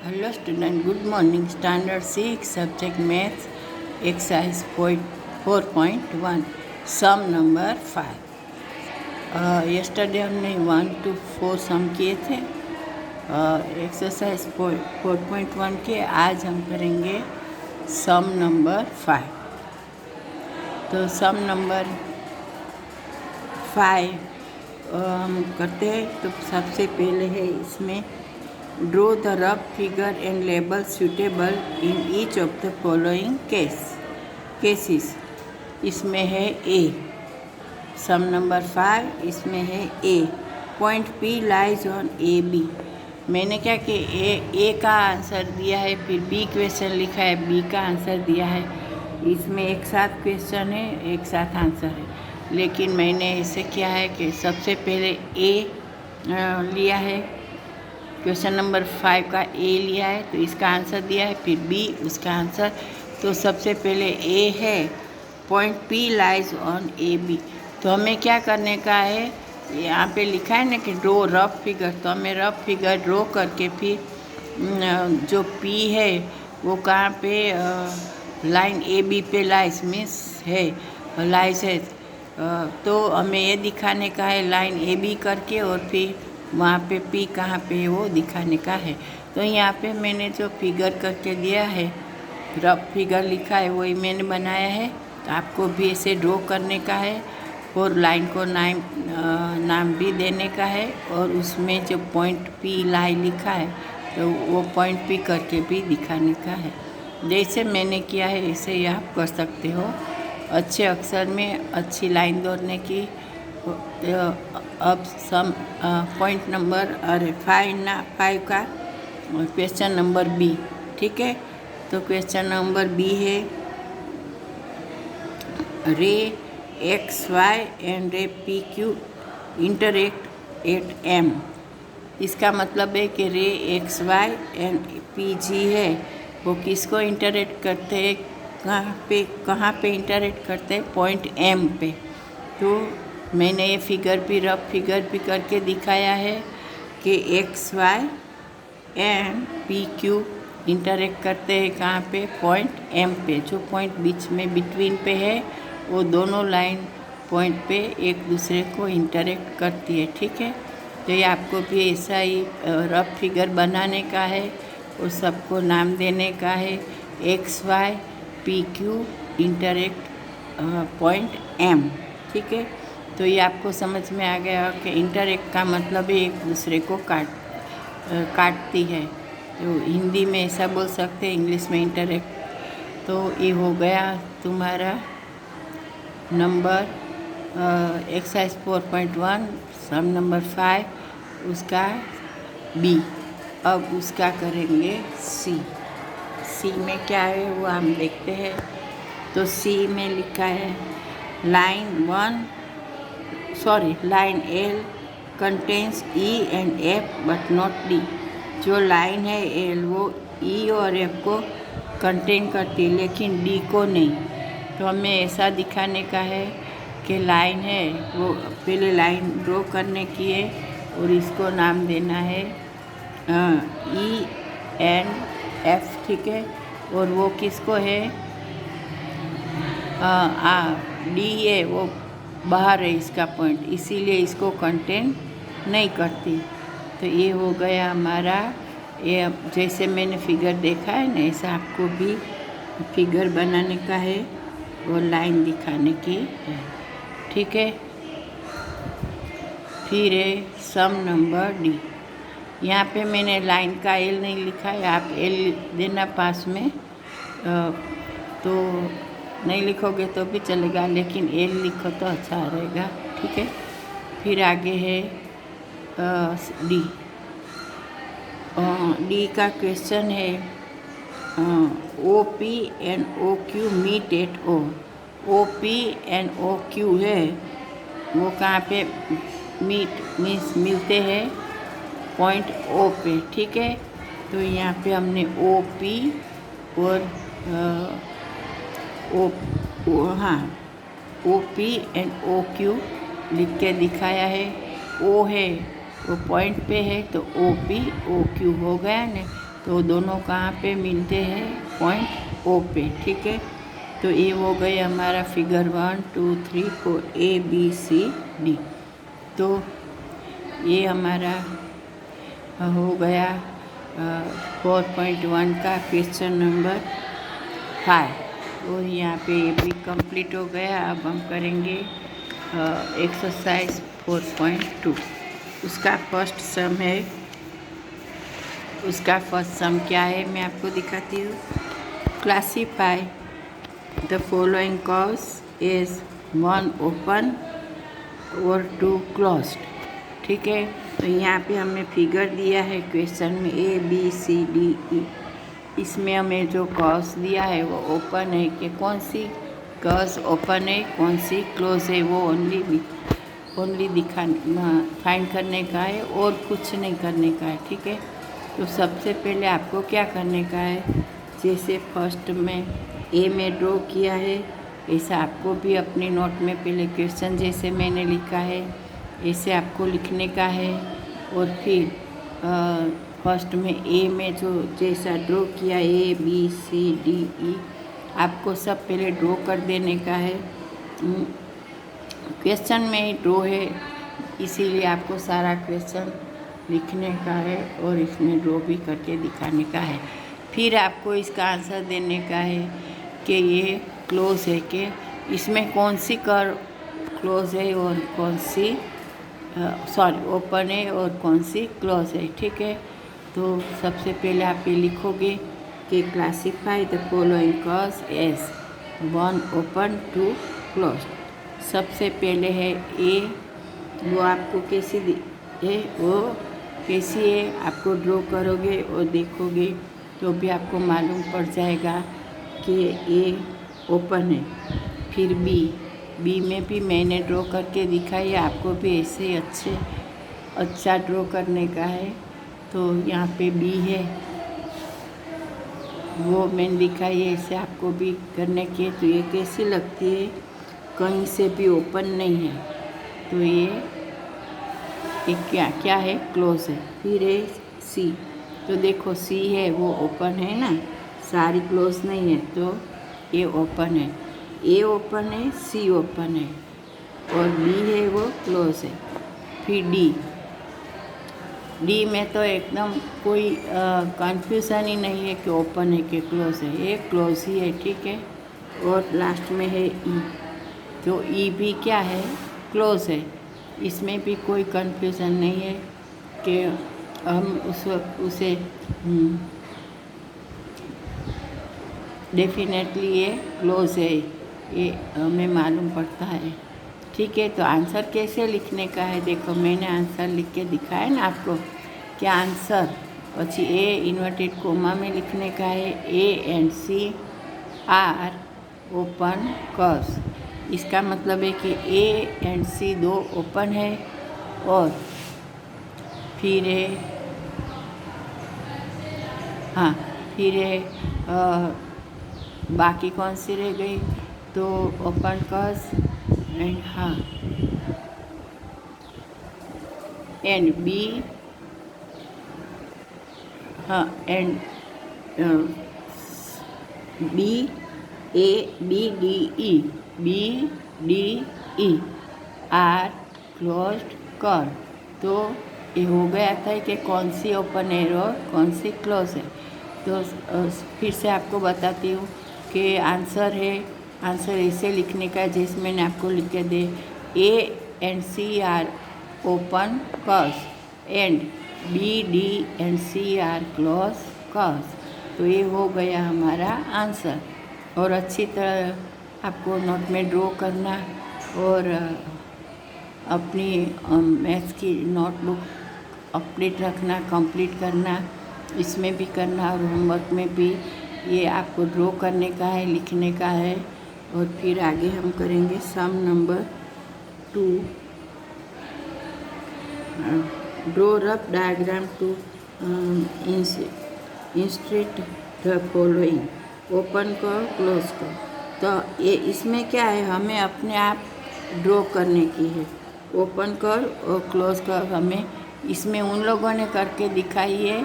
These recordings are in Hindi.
Hello student, good morning. Standard 6 subject maths exercise 4.1 sum number 5. Yesterday हमने 1 to 4 सम किए थे एक्सरसाइज 4.1 के। आज हम करेंगे सम नंबर 5। तो सम नंबर 5 हम करते हैं। तो सबसे पहले है इसमें draw the rough figure and label suitable in each of the following cases. इसमें है ए, सम नंबर 5 इसमें है A. Point P lies on A B. मैंने क्या कि ए का आंसर दिया है, फिर बी क्वेश्चन लिखा है, बी का आंसर दिया है। इसमें एक साथ क्वेश्चन है, एक साथ आंसर है, लेकिन मैंने ऐसे किया है कि सबसे पहले ए लिया है, क्वेश्चन नंबर 5 का ए लिया है, तो इसका आंसर दिया है, फिर बी उसका आंसर। तो सबसे पहले ए है, point P lies on A B. तो हमें क्या करने का है, यहाँ पे लिखा है ना कि ड्रॉ रफ फिगर। तो हमें रफ फिगर ड्रॉ करके फिर जो पी है वो कहाँ पे लाइन ए बी पे लाइज मीन्स है, लाइज है। तो हमें ये दिखाने का है लाइन ए बी करके, और फिर वहाँ पे पी कहाँ पे है वो दिखाने का है। तो यहाँ पे मैंने जो फिगर करके दिया है, रफ फिगर लिखा है, वही मैंने बनाया है। तो आपको भी ऐसे ड्रॉ करने का है और लाइन को नाम भी देने का है, और उसमें जो पॉइंट पी लाइन लिखा है तो वो पॉइंट पी करके भी दिखाने का है। जैसे मैंने किया है ऐसे ही आप कर सकते हो। अच्छे अक्षर में अच्छी लाइन दौड़ने की। अब सम पॉइंट नंबर 5 का क्वेश्चन नंबर बी, ठीक है। तो क्वेश्चन नंबर बी है ray X Y and ray P Q intersect at M. इसका मतलब है कि ray X Y and P G है, वो किसको इंटरेक्ट करते हैं, कहाँ पे इंटरेक्ट करते हैं, पॉइंट एम पे। तो मैंने ये फिगर भी रफ फिगर भी करके दिखाया है कि X Y and P Q intersect करते हैं कहाँ पे, पॉइंट एम पे। जो पॉइंट बीच में बिटवीन पे है, वो दोनों लाइन पॉइंट पे एक दूसरे को इंटरेक्ट करती है, ठीक है। तो ये आपको भी ऐसा ही रफ फिगर बनाने का है और सबको नाम देने का है X Y P Q intersect point M, ठीक है। तो ये आपको समझ में आ गया कि इंटरेक्ट का मतलब है एक दूसरे को काटती है। तो हिंदी में ऐसा बोल सकते हैं, इंग्लिश में इंटरेक्ट। तो ये हो गया तुम्हारा नंबर एक्सरसाइज 4.1 सम नंबर 5 उसका बी। अब उसका करेंगे सी में क्या है वो हम देखते हैं। तो सी में लिखा है line L contains E and F but not D. जो लाइन है एल वो ई और एफ को कंटेन करती है, लेकिन डी को नहीं। तो हमें ऐसा दिखाने का है कि लाइन है वो पहले लाइन ड्रॉ करने की है, और इसको नाम देना है ई एंड एफ, ठीक है। और वो किसको है, डी है वो बाहर है इसका पॉइंट, इसीलिए इसको कंटेन नहीं करती। तो ये हो गया हमारा। ये जैसे मैंने फिगर देखा है ना, ऐसा आपको भी फिगर बनाने का है और लाइन दिखाने की है, ठीक है। फिर है सम नंबर डी। यहाँ पे मैंने लाइन का एल नहीं लिखा है, आप एल देना पास में। तो नहीं लिखोगे तो भी चलेगा, लेकिन एल लिखो तो अच्छा रहेगा, ठीक है। फिर आगे है डी का क्वेश्चन है O P and O Q meet at O. O P and O Q है वो कहाँ पे मीट मीन्स मिलते हैं, पॉइंट ओ पे, ठीक है। तो यहाँ पे हमने ओ पी और O P and O Q लिख के दिखाया है। ओ है वो पॉइंट पे है, तो ओ पी ओ क्यू हो गया ना। तो दोनों कहाँ पे मिलते हैं, पॉइंट ओ पे, ठीक है। तो ये हो गए हमारा फिगर 1 2 3 4 ABCD। तो ये हमारा हो गया 4.1 का क्वेश्चन नंबर 5। और यहाँ पे ये भी कंप्लीट हो गया। अब हम करेंगे एक्सरसाइज 4.2। उसका फर्स्ट सम है। उसका फर्स्ट सम क्या है मैं आपको दिखाती हूँ। Classify the following curves is 1 open और 2 क्लोज्ड, ठीक है। तो यहाँ पे हमें फिगर दिया है क्वेश्चन में ABCDE। इसमें हमें जो कर्व्स दिया है वो ओपन है कि कौन सी कर्व्स ओपन है, कौन सी क्लोज है, वो ओनली फाइंड करने का है और कुछ नहीं करने का है, ठीक है। तो सबसे पहले आपको क्या करने का है, जैसे फर्स्ट में ए में ड्रॉ किया है ऐसा आपको भी अपनी नोट में पहले क्वेश्चन जैसे मैंने लिखा है ऐसे आपको लिखने का है। और फिर फर्स्ट में ए में जो जैसा ड्रॉ किया ABCDE आपको सब पहले ड्रॉ कर देने का है। क्वेश्चन में ही ड्रॉ है इसीलिए आपको सारा क्वेश्चन लिखने का है और इसमें ड्रॉ भी करके दिखाने का है। फिर आपको इसका आंसर देने का है कि ये क्लोज है कि इसमें कौन सी कर्व क्लोज है और कौन सी ओपन है और कौन सी क्लोज है, ठीक है। तो सबसे पहले आप ये लिखोगे कि classify the following curves as 1 open 2 close. सबसे पहले है ए, वो आपको कैसी है, वो कैसी है आपको ड्रॉ करोगे और देखोगे तो भी आपको मालूम पड़ जाएगा कि ए ओपन है। फिर बी में भी मैंने ड्रॉ करके दिखाई, आपको भी ऐसे ही अच्छा ड्रॉ करने का है। तो यहाँ पे बी है वो मैंने दिखाई है, ऐसे आपको भी करने की। तो ये कैसी लगती है, कहीं से भी ओपन नहीं है, तो ये क्या है, क्लोज है। फिर है सी, तो देखो सी है वो ओपन है ना, सारी क्लोज नहीं है, तो ये ओपन है। ए ओपन है, सी ओपन है और बी है वो क्लोज है। फिर डी में तो एकदम कोई कंफ्यूजन ही नहीं है कि ओपन है कि क्लोज है, ये क्लोज ही है, ठीक है। और लास्ट में है ई, तो ई भी क्या है, क्लोज है। इसमें भी कोई कंफ्यूजन नहीं है कि हम उसे डेफिनेटली ये क्लोज है, ये हमें मालूम पड़ता है, ठीक है। तो आंसर कैसे लिखने का है, देखो मैंने आंसर लिख के दिखाया ना आपको कि आंसर पची ए इन्वर्टेड कोमा में लिखने का है A and C are open curves. इसका मतलब है कि A and C दो ओपन है और फिर है फिर है बाकी कौन सी रह गई, तो open curves and B and BDE are closed curve. तो ये हो गया था कि कौन सी ओपन है और कौन सी क्लोज है। तो फिर से आपको बताती हूँ कि आंसर ऐसे लिखने का जैसे मैंने आपको लिख के दे A and C are open curves and BD and C are close curves. तो ये हो गया हमारा आंसर। और अच्छी तरह आपको नोट में ड्रॉ करना और अपनी मैथ्स की नोटबुक अपडेट रखना, कंप्लीट करना, इसमें भी करना और होमवर्क में भी ये आपको ड्रॉ करने का है, लिखने का है। और फिर आगे हम करेंगे sum number 2। Draw rough diagram to illustrate the following open कर क्लोज कर। तो ये इसमें क्या है, हमें अपने आप ड्रॉ करने की है। ओपन कर और क्लोज कर हमें इसमें उन लोगों ने करके दिखाई है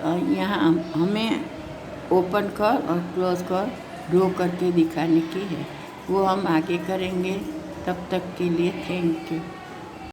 यहाँ हमें ओपन कर और क्लोज कर ड्रॉ करके दिखाने की है, वो हम आगे करेंगे। तब तक के लिए थैंक यू।